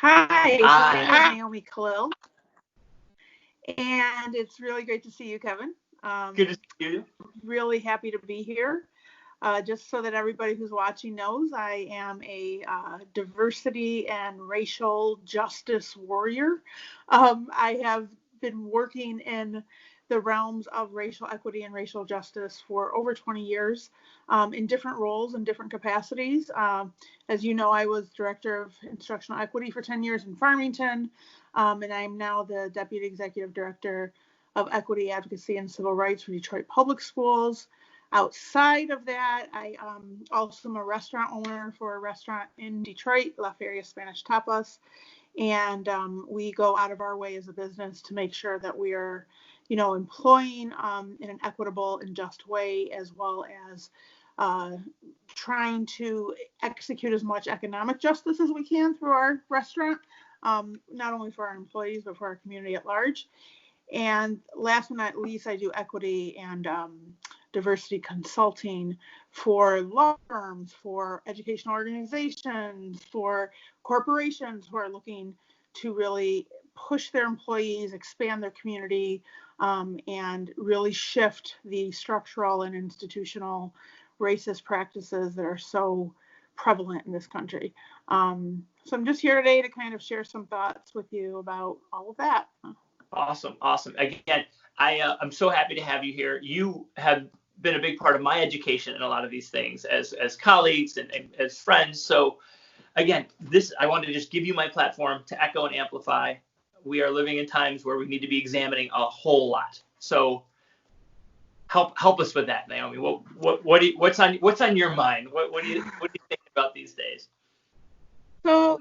Hi, my name Hi. is Naomi Khalil, and it's really great to see you, Kevin. Good to Um, see you. really happy to be here. Just so that everybody who's watching knows, I am a diversity and racial justice warrior. I have been working in the realms of racial equity and racial justice for over 20 years in different roles and different capacities. As you know, I was director of instructional equity for 10 years in Farmington, and I'm now the deputy executive director of equity, advocacy, and civil rights for Detroit Public Schools. Outside of that, I also am a restaurant owner for a restaurant in Detroit, La Feria Spanish Tapas, and we go out of our way as a business to make sure that we are, employing in an equitable and just way, as well as uh, trying to execute as much economic justice as we can through our restaurant, not only for our employees but for our community at large. And last but not least, I do equity and diversity consulting for law firms, for educational organizations, for corporations who are looking to really push their employees, expand their community, and really shift the structural and institutional racist practices that are so prevalent in this country. So I'm just here today to kind of share some thoughts with you about all of that. Awesome. Awesome. Again, I'm so happy to have you here. You have been a big part of my education in a lot of these things as colleagues and as friends. So again, I wanted to just give you my platform to echo and amplify. We are living in times where we need to be examining a whole lot. So help us with that, Naomi. What's on your mind? What do you think about these days? So,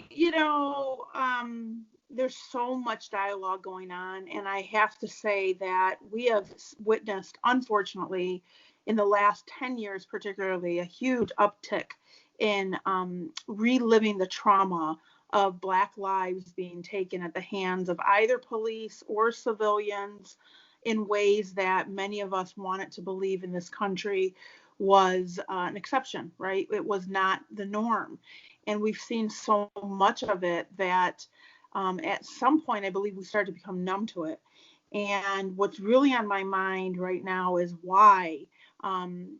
there's so much dialogue going on, and I have to say that we have witnessed, unfortunately, in the last 10 years, particularly, a huge uptick in reliving the trauma of Black lives being taken at the hands of either police or civilians in ways that many of us wanted to believe in this country was an exception, right? It was not the norm. And we've seen so much of it that at some point, I believe we started to become numb to it. And what's really on my mind right now is um,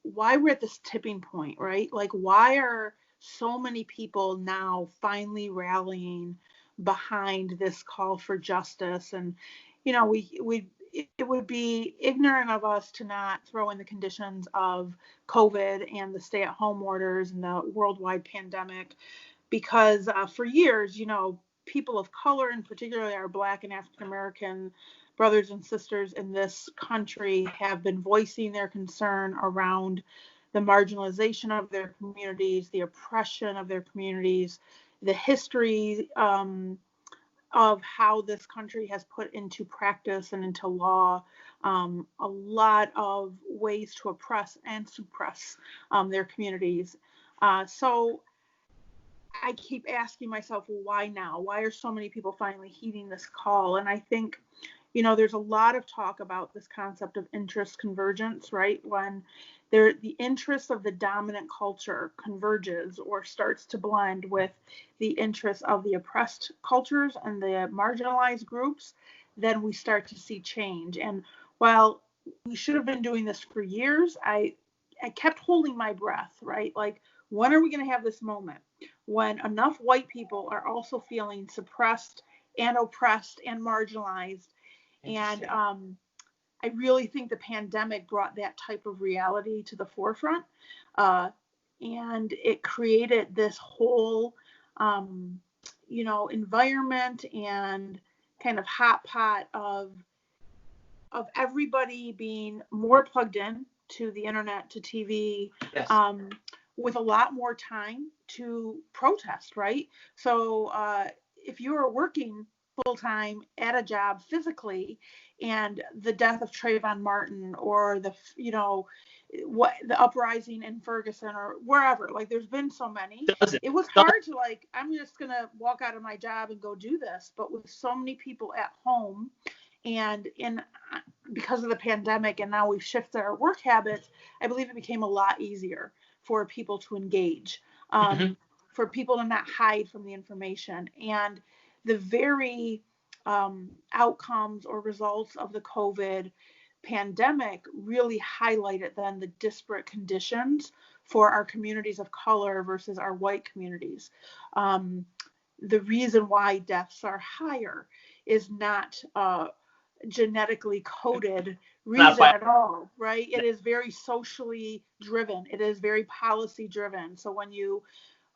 why we're at this tipping point, right? Like, why are so many people now finally rallying behind this call for justice? And it would be ignorant of us to not throw in the conditions of COVID and the stay-at-home orders and the worldwide pandemic, because for years, people of color, and particularly our Black and African American brothers and sisters in this country, have been voicing their concern around the marginalization of their communities, the oppression of their communities, the history of how this country has put into practice and into law a lot of ways to oppress and suppress their communities. So I keep asking myself, well, why now? Why are so many people finally heeding this call? And I think, there's a lot of talk about this concept of interest convergence, right? When the interest of the dominant culture converges or starts to blend with the interests of the oppressed cultures and the marginalized groups, then we start to see change. And while we should have been doing this for years, I kept holding my breath, right? Like, when are we going to have this moment when enough white people are also feeling suppressed and oppressed and marginalized? And I really think the pandemic brought that type of reality to the forefront. Uh, and it created this whole, environment and kind of hot pot of everybody being more plugged in to the internet, to TV, Yes. with a lot more time to protest, right? So if you are working full time at a job physically, and the death of Trayvon Martin, or the uprising in Ferguson or wherever, like, there's been so many, Doesn't. it was hard to, like, I'm just gonna walk out of my job and go do this. But with so many people at home, and because of the pandemic, and now we've shifted our work habits, I believe it became a lot easier for people to engage. Mm-hmm. for people to not hide from the information. And the very outcomes or results of the COVID pandemic really highlighted then the disparate conditions for our communities of color versus our white communities. The reason why deaths are higher is not genetically coded reason at all, right? It is very socially driven. It is very policy driven. So when you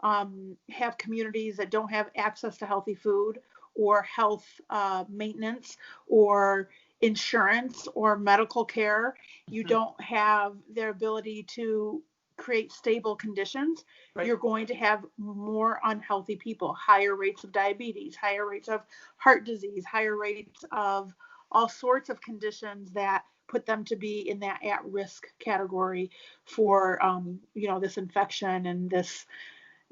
have communities that don't have access to healthy food or health maintenance or insurance or medical care, you don't have their ability to create stable conditions, Right. You're going to have more unhealthy people, higher rates of diabetes, higher rates of heart disease, higher rates of all sorts of conditions that put them to be in that at-risk category for this infection and this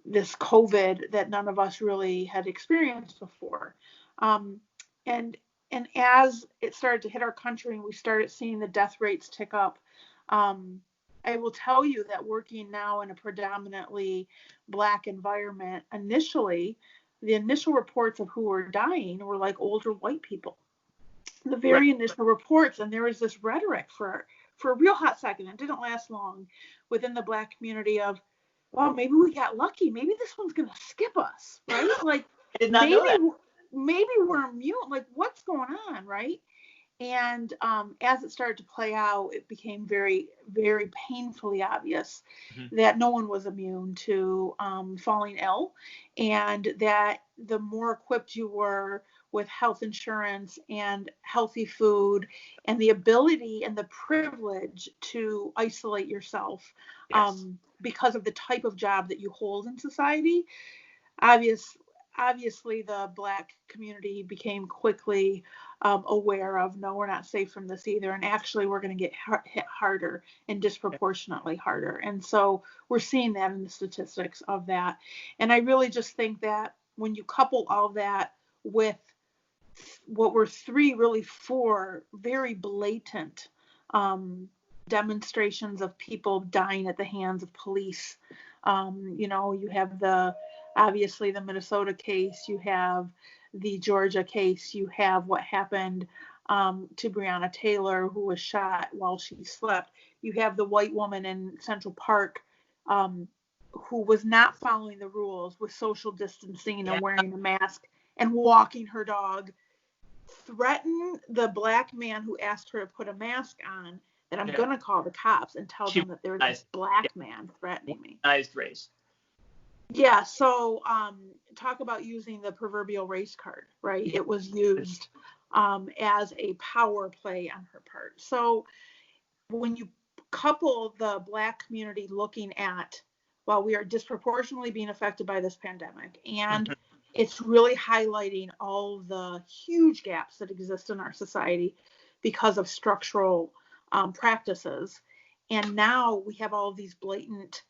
COVID that none of us really had experienced before. And as it started to hit our country and we started seeing the death rates tick up, I will tell you that working now in a predominantly Black environment, the initial reports of who were dying were like older white people. The very initial reports, and there was this rhetoric for a real hot second. It didn't last long within the Black community of, well, maybe we got lucky. Maybe this one's going to skip us, right? Like, I did not know that. Maybe we're immune. Like, what's going on, right? And as it started to play out, it became very, very painfully obvious that no one was immune to falling ill, and that the more equipped you were with health insurance and healthy food and the ability and the privilege to isolate yourself because of the type of job that you hold in society, obviously the Black community became quickly aware of, no, we're not safe from this either. And actually, we're going to get hit harder and disproportionately harder. And so we're seeing that in the statistics of that. And I really just think that when you couple all that with what were four very blatant demonstrations of people dying at the hands of police. You have obviously the Minnesota case, you have the Georgia case, you have what happened to Breonna Taylor, who was shot while she slept. You have the white woman in Central Park who was not following the rules with social distancing and wearing a mask and walking her dog, threaten the Black man who asked her to put a mask on, that I'm going to call the cops and tell them that there's this Black man threatening me. Race. Yeah, so talk about using the proverbial race card, right? It was used as a power play on her part. So when you couple the Black community looking at, well, we are disproportionately being affected by this pandemic, and it's really highlighting all the huge gaps that exist in our society because of structural practices. And now we have all these blatant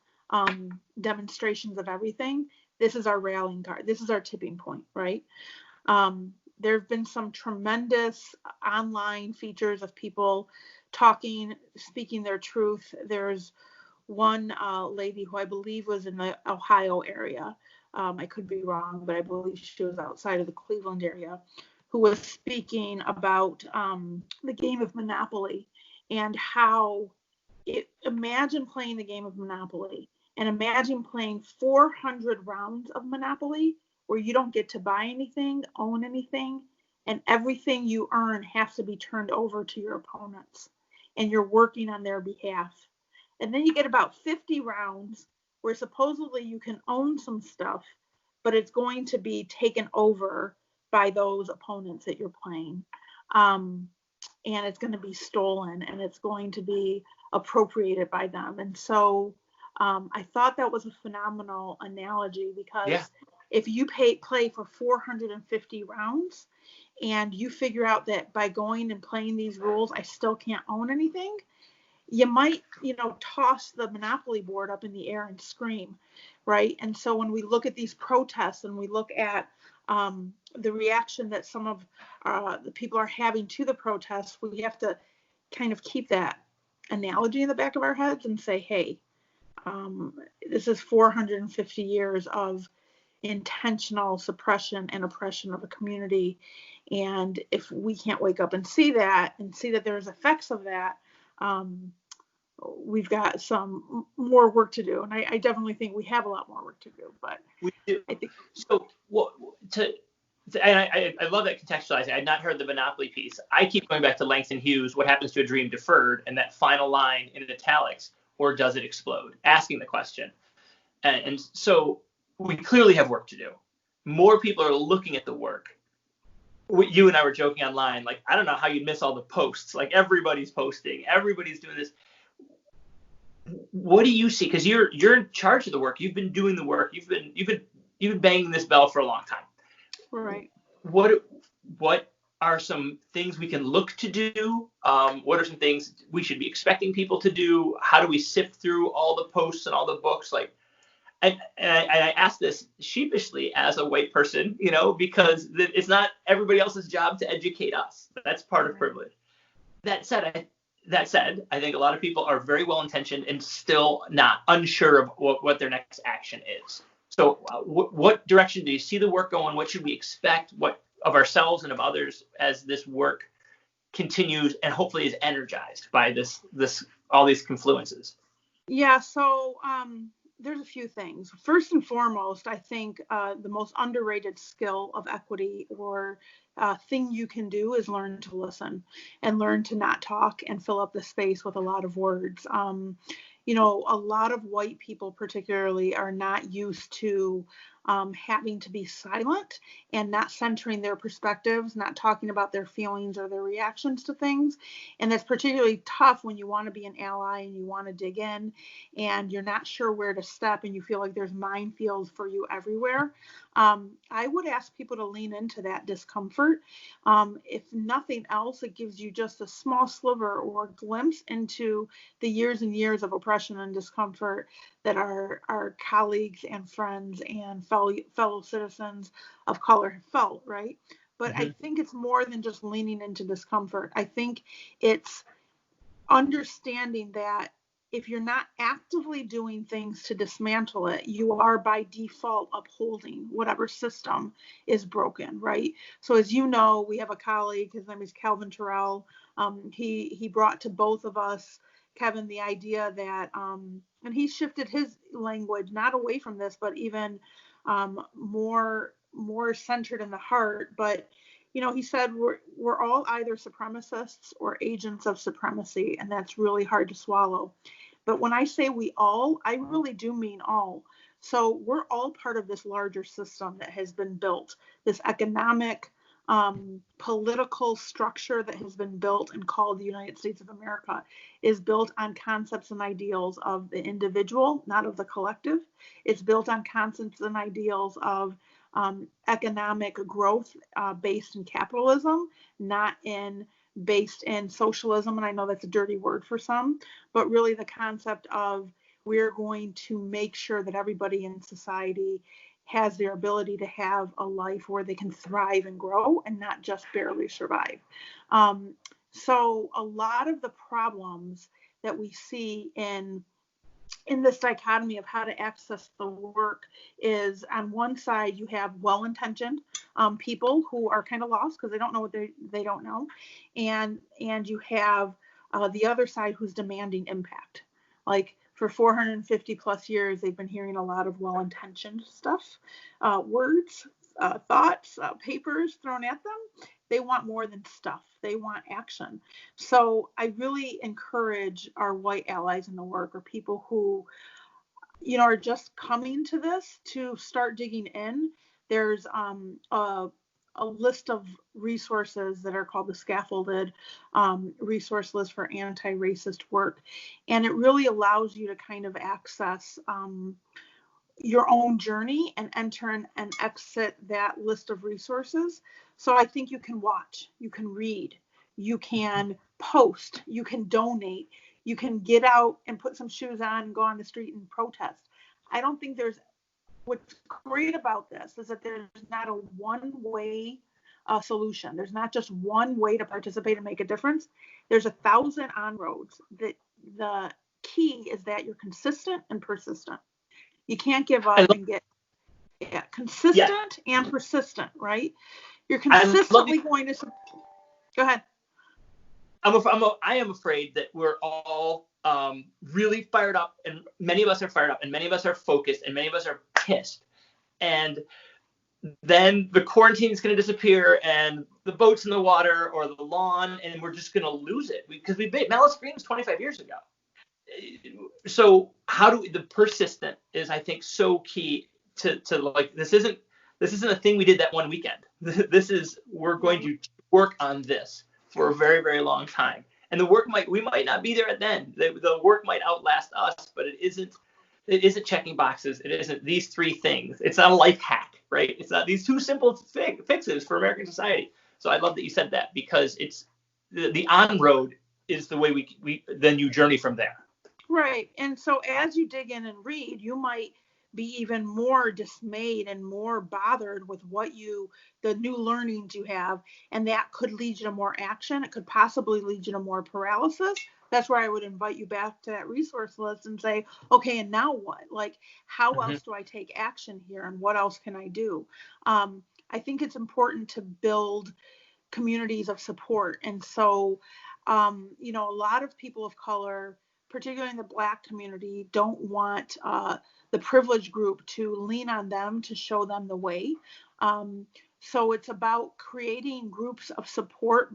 demonstrations of everything. This is our rallying card. This is our tipping point, right? There have been some tremendous online features of people talking, speaking their truth. There's one lady who I believe was in the Ohio area. I could be wrong, but I believe she was outside of the Cleveland area, who was speaking about the game of Monopoly and how imagine playing the game of Monopoly and imagine playing 400 rounds of Monopoly where you don't get to buy anything, own anything, and everything you earn has to be turned over to your opponents, and you're working on their behalf. And then you get about 50 rounds where supposedly you can own some stuff, but it's going to be taken over by those opponents that you're playing. And it's going to be stolen, and it's going to be appropriated by them. And so I thought that was a phenomenal analogy, because if you play for 450 rounds and you figure out that by going and playing these rules, I still can't own anything, you might, toss the Monopoly board up in the air and scream, right? And so when we look at these protests and we look at the reaction that some of the people are having to the protests, we have to kind of keep that analogy in the back of our heads and say, hey, This is 450 years of intentional suppression and oppression of a community. And if we can't wake up and see that there's effects of that, we've got some more work to do. And I definitely think we have a lot more work to do, but We do. I think So what and I love that contextualizing. I had not heard the monopoly piece. I keep going back to Langston Hughes, what happens to a dream deferred, and that final line in italics, or does it explode? Asking the question. And so we clearly have work to do. More people are looking at the work. You and I were joking online, like, I don't know how you'd miss all the posts. Like, everybody's posting, everybody's doing this. What do you see? Because you're in charge of the work. You've been doing the work. You've been banging this bell for a long time. right. What are some things we can look to do? What are some things we should be expecting people to do? How do we sift through all the posts and all the books? Like, and I ask this sheepishly as a white person, because it's not everybody else's job to educate us. That's part of privilege. That said, I think a lot of people are very well intentioned and still not unsure of what their next action is. So what direction do you see the work going? What should we expect of ourselves and of others as this work continues and hopefully is energized by this all these confluences? Yeah, so there's a few things. First and foremost, I think the most underrated skill of equity or thing you can do is learn to listen and learn to not talk and fill up the space with a lot of words. A lot of white people particularly are not used to having to be silent and not centering their perspectives, not talking about their feelings or their reactions to things. And that's particularly tough when you want to be an ally and you want to dig in and you're not sure where to step and you feel like there's minefields for you everywhere. I would ask people to lean into that discomfort. If nothing else, it gives you just a small sliver or glimpse into the years and years of oppression and discomfort that our colleagues and friends and fellow citizens of color have felt, right? But I think it's more than just leaning into discomfort. I think it's understanding that if you're not actively doing things to dismantle it, you are by default upholding whatever system is broken, right? So as you know, we have a colleague, his name is Calvin Terrell. He brought to both of us, Kevin, the idea that, and he shifted his language, not away from this, but even more centered in the heart. But he said we're all either supremacists or agents of supremacy, and that's really hard to swallow. But when I say we all, I really do mean all. So we're all part of this larger system that has been built, this economic, political structure that has been built and called the United States of America is built on concepts and ideals of the individual, not of the collective. It's built on concepts and ideals of economic growth based in capitalism, not based in socialism. And I know that's a dirty word for some, but really the concept of we're going to make sure that everybody in society has their ability to have a life where they can thrive and grow and not just barely survive. So a lot of the problems that we see in this dichotomy of how to access the work is on one side you have well-intentioned people who are kind of lost because they don't know what they don't know, and you have the other side who's demanding impact. Like for 450 plus years they've been hearing a lot of well-intentioned stuff, words, thoughts, papers thrown at them. They want more than stuff. They want action. So I really encourage our white allies in the work, or people who, are just coming to this, to start digging in. There's a list of resources that are called the scaffolded resource list for anti-racist work. And it really allows you to kind of access your own journey and enter and exit that list of resources. So I think you can watch, you can read, you can post, you can donate, you can get out and put some shoes on and go on the street and protest. I don't think what's great about this is that there's not a one-way solution. There's not just one way to participate and make a difference. There's 1,000 on-roads that the key is that you're consistent and persistent. You can't give I up love, and get yeah, consistent and persistent, right? You're I love consistently the, going to go ahead. I am afraid that we're all really fired up, and many of us are fired up, and many of us are focused, and many of us are pissed. And then the quarantine is going to disappear, and the boat's in the water or the lawn, and we're just going to lose it because we made Malice Green 25 years ago. So how do we, the persistent is, I think, so key to like, this isn't a thing we did that one weekend. This is, we're going to work on this for a very, very long time. And the work we might not be there at the end. The work might outlast us, but it isn't checking boxes. It isn't these three things. It's not a life hack, right? It's not these two simple fixes for American society. So I love that you said that, because it's the on road is the way we then you journey from there. Right. And so as you dig in and read, you might be even more dismayed and more bothered with the new learnings you have. And that could lead you to more action. It could possibly lead you to more paralysis. That's where I would invite you back to that resource list and say, okay, and now what? Like, how Mm-hmm. else do I take action here? And what else can I do? I think it's important to build communities of support. And so, a lot of people of color, particularly in the Black community, don't want the privileged group to lean on them to show them the way. Um, so it's about creating groups of support,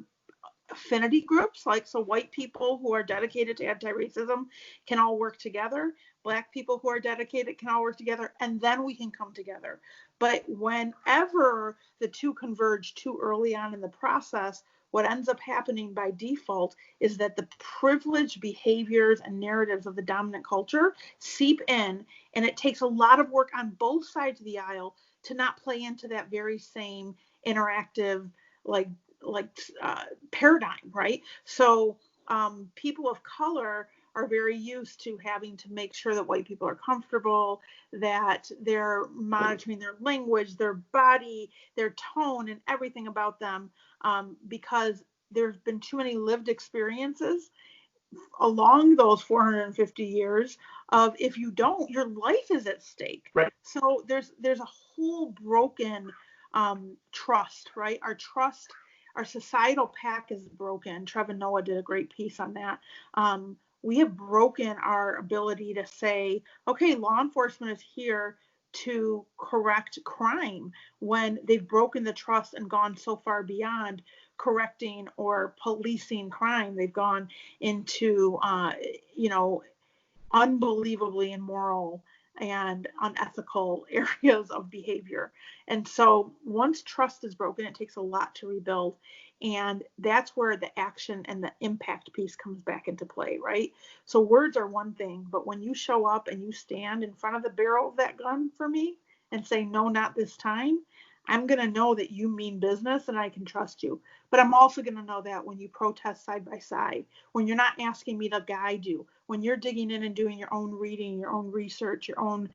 affinity groups, like, so white people who are dedicated to anti-racism can all work together. Black people who are dedicated can all work together, and then we can come together. But whenever the two converge too early on in the process, what ends up happening by default is that the privileged behaviors and narratives of the dominant culture seep in, and it takes a lot of work on both sides of the aisle to not play into that very same interactive, like like paradigm, right? So people of color are very used to having to make sure that white people are comfortable, that they're monitoring their language, their body, their tone, and everything about them, because there's been too many lived experiences along those 450 years of, if you don't, your life is at stake. Right. So there's a whole broken trust, right? Our societal pact is broken. Trevor Noah did a great piece on that. We have broken our ability to say, okay, law enforcement is here to correct crime, when they've broken the trust and gone so far beyond correcting or policing crime. They've gone into, unbelievably immoral and unethical areas of behavior. And so once trust is broken, it takes a lot to rebuild. And that's where the action and the impact piece comes back into play, right? So words are one thing, but when you show up and you stand in front of the barrel of that gun for me and say, no, not this time, I'm going to know that you mean business and I can trust you. But I'm also going to know that when you protest side by side, when you're not asking me to guide you, when you're digging in and doing your own reading, your own research, your own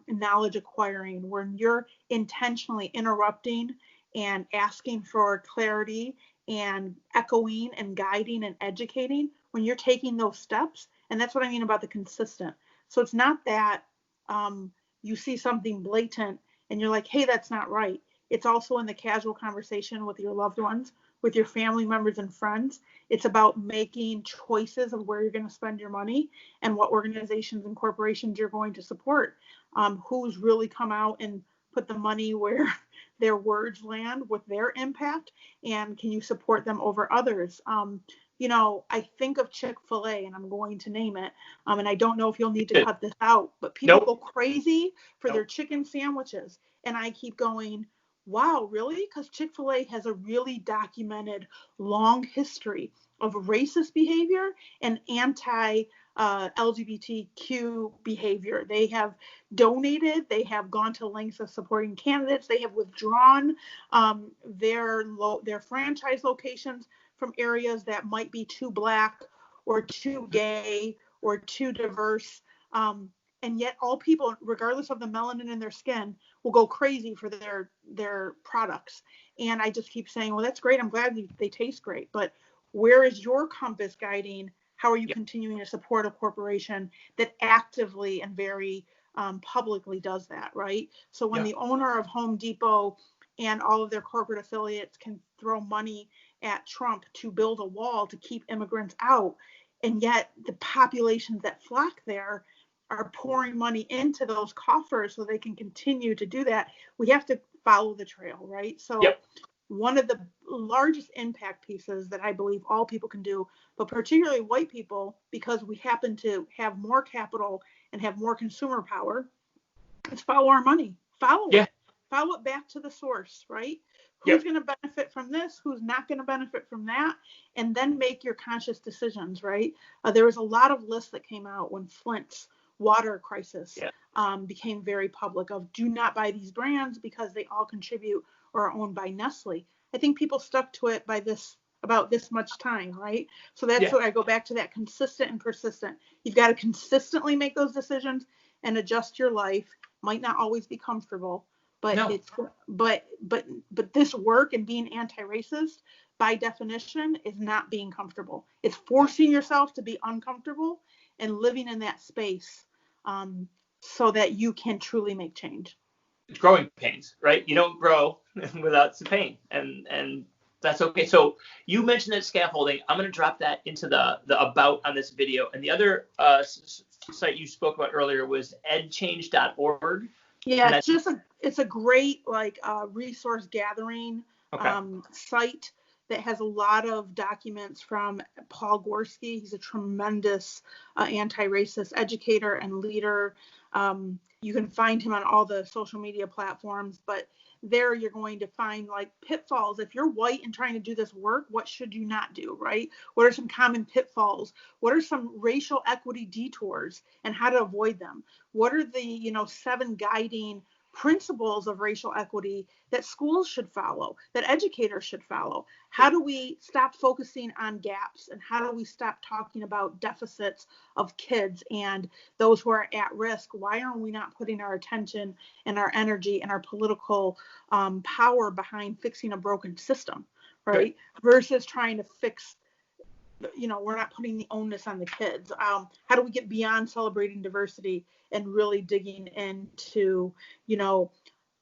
knowledge acquiring, when you're intentionally interrupting and asking for clarity and echoing and guiding and educating, when you're taking those steps. And that's what I mean about the consistent. So it's not that you see something blatant and you're like, hey, that's not right. It's also in the casual conversation with your loved ones, with your family members and friends. It's about making choices of where you're going to spend your money and what organizations and corporations you're going to support. Who's really come out and put the money where their words land with their impact, and can you support them over others? I think of Chick-fil-A, and I'm going to name it, and I don't know if you'll need to cut this out, but people go Nope. crazy for their Nope. chicken sandwiches. And I keep going, wow, really? Because Chick-fil-A has a really documented long history of racist behavior and anti-LGBTQ behavior. They have donated, they have gone to lengths of supporting candidates, they have withdrawn their franchise locations from areas that might be too Black or too gay or too diverse. And yet all people, regardless of the melanin in their skin, will go crazy for their products. And I just keep saying, well, that's great. I'm glad they taste great. But where is your compass guiding how are you Yep. continuing to support a corporation that actively and very publicly does that, right? So when Yeah. the owner of Home Depot and all of their corporate affiliates can throw money at Trump to build a wall to keep immigrants out, and yet the populations that flock there are pouring money into those coffers so they can continue to do that, we have to follow the trail, right? So Yep. one of the largest impact pieces that I believe all people can do, but particularly white people, because we happen to have more capital and have more consumer power, is follow our money. Follow Yeah. it. Follow it back to the source, right? Who's Yep. going to benefit from this? Who's not going to benefit from that? And then make your conscious decisions, right? There was a lot of lists that came out when Flint's water crisis Yeah. became very public of do not buy these brands because they all contribute or are owned by Nestle. I think people stuck to it by about this much time, right? So that's Yeah. where I go back to that consistent and persistent. You've got to consistently make those decisions and adjust your life. Might not always be comfortable, but No. it's but this work and being anti-racist by definition is not being comfortable. It's forcing yourself to be uncomfortable and living in that space so that you can truly make change. It's growing pains, right? You don't grow without some pain, and that's okay. So you mentioned that scaffolding. I'm going to drop that into the about on this video. And the other site you spoke about earlier was edchange.org. Yeah, And that's it's a great resource gathering okay. site that has a lot of documents from Paul Gorski. He's a tremendous anti-racist educator and leader. You can find him on all the social media platforms, but there you're going to find like pitfalls. If you're white and trying to do this work, what should you not do, right? What are some common pitfalls? What are some racial equity detours and how to avoid them? What are the 7 guiding principles of racial equity that schools should follow, that educators should follow? How do we stop focusing on gaps, and how do we stop talking about deficits of kids and those who are at risk? Why are we not putting our attention and our energy and our political power behind fixing a broken system, right? Versus trying to fix, we're not putting the onus on the kids. How do we get beyond celebrating diversity and really digging into,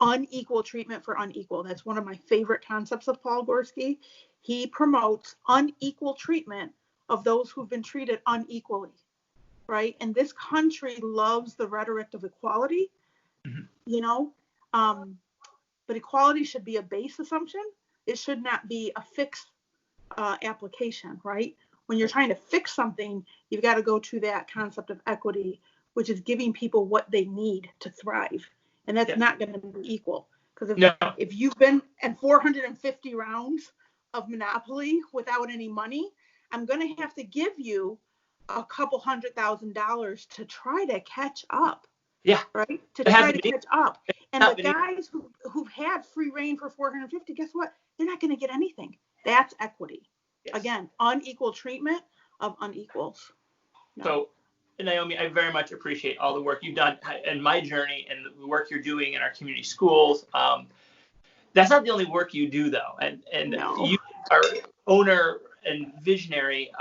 unequal treatment for unequal? That's one of my favorite concepts of Paul Gorski. He promotes unequal treatment of those who've been treated unequally, right? And this country loves the rhetoric of equality, Mm-hmm. But equality should be a base assumption. It should not be a fixed application, right? When you're trying to fix something, you've got to go to that concept of equity, which is giving people what they need to thrive. And that's not going to be equal. Because No. if you've been in 450 rounds of Monopoly without any money, I'm going to have to give you a couple $100,000 to try to catch up. Yeah. Right? To It has try to to be. catch up. And Not the many. guys who've had free reign for 450, guess what? They're not going to get anything. That's equity. Yes. Again, unequal treatment of unequals. No. So, Naomi, I very much appreciate all the work you've done in my journey and the work you're doing in our community schools. That's not the only work you do, though. And No. you are owner and visionary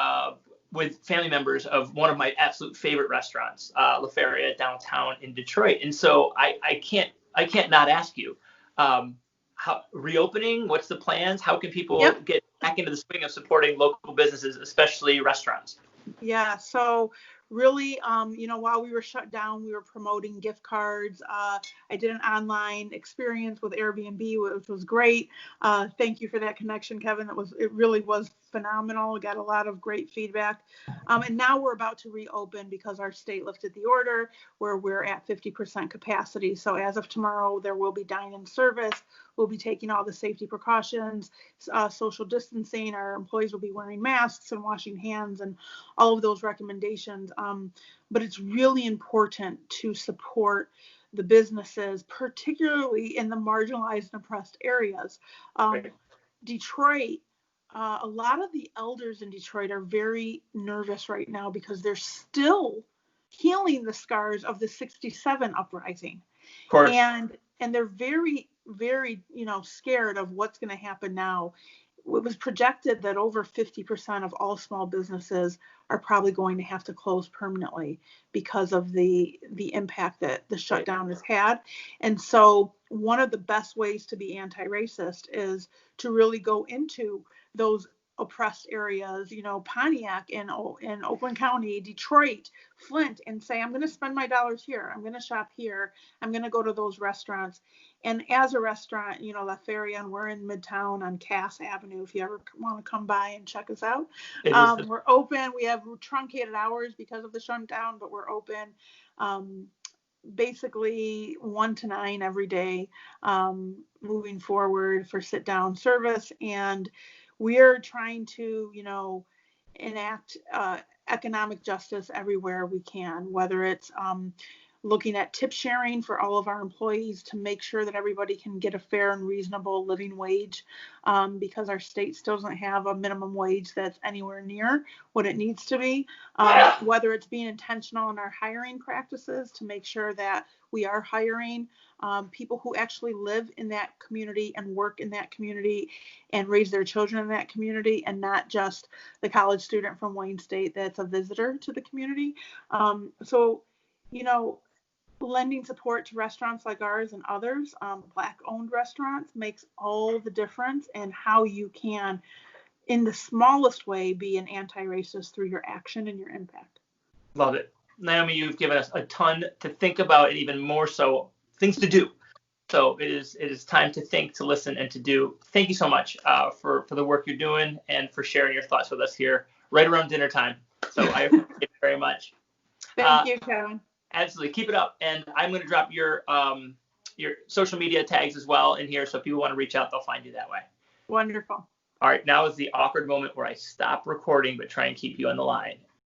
with family members of one of my absolute favorite restaurants, La Feria downtown in Detroit. And so I can't not ask you, how reopening, what's the plans? How can people get back into the swing of supporting local businesses, especially restaurants? Yeah, so really, while we were shut down, we were promoting gift cards. I did an online experience with Airbnb, which was great. Thank you for that connection, Kevin. It really was phenomenal. We got a lot of great feedback. And now we're about to reopen because our state lifted the order where we're at 50% capacity. So as of tomorrow, there will be dine-in service. We'll be taking all the safety precautions, social distancing. Our employees will be wearing masks and washing hands and all of those recommendations. But it's really important to support the businesses, particularly in the marginalized and oppressed areas. Detroit, a lot of the elders in Detroit are very nervous right now because they're still healing the scars of the 67 uprising. Of course. And they're very, very, scared of what's going to happen now. was projected that over 50% of all small businesses are probably going to have to close permanently because of the impact that the shutdown has had. And so one of the best ways to be anti-racist is to really go into those oppressed areas, Pontiac in Oakland County, Detroit, Flint, and say, I'm going to spend my dollars here. I'm going to shop here. I'm going to go to those restaurants. And as a restaurant, La Feria, we're in Midtown on Cass Avenue. If you ever want to come by and check us out, we're open. We have truncated hours because of the shutdown, but we're open basically 1 to 9 every day, moving forward for sit down service. And we're trying to, enact economic justice everywhere we can, whether it's looking at tip sharing for all of our employees to make sure that everybody can get a fair and reasonable living wage, because our state still doesn't have a minimum wage that's anywhere near what it needs to be, whether it's being intentional in our hiring practices to make sure that we are hiring people who actually live in that community and work in that community and raise their children in that community, and not just the college student from Wayne State that's a visitor to the community. So, lending support to restaurants like ours and others, Black-owned restaurants, makes all the difference in how you can, in the smallest way, be an anti-racist through your action and your impact. Love it. Naomi, you've given us a ton to think about, and even more so, things to do. So it is time to think, to listen, and to do. Thank you so much for the work you're doing and for sharing your thoughts with us here right around dinner time. So I appreciate it very much. Thank you, Kevin. Absolutely. Keep it up. And I'm going to drop your social media tags as well in here. So if people want to reach out, they'll find you that way. Wonderful. All right. Now is the awkward moment where I stop recording, but try and keep you on the line.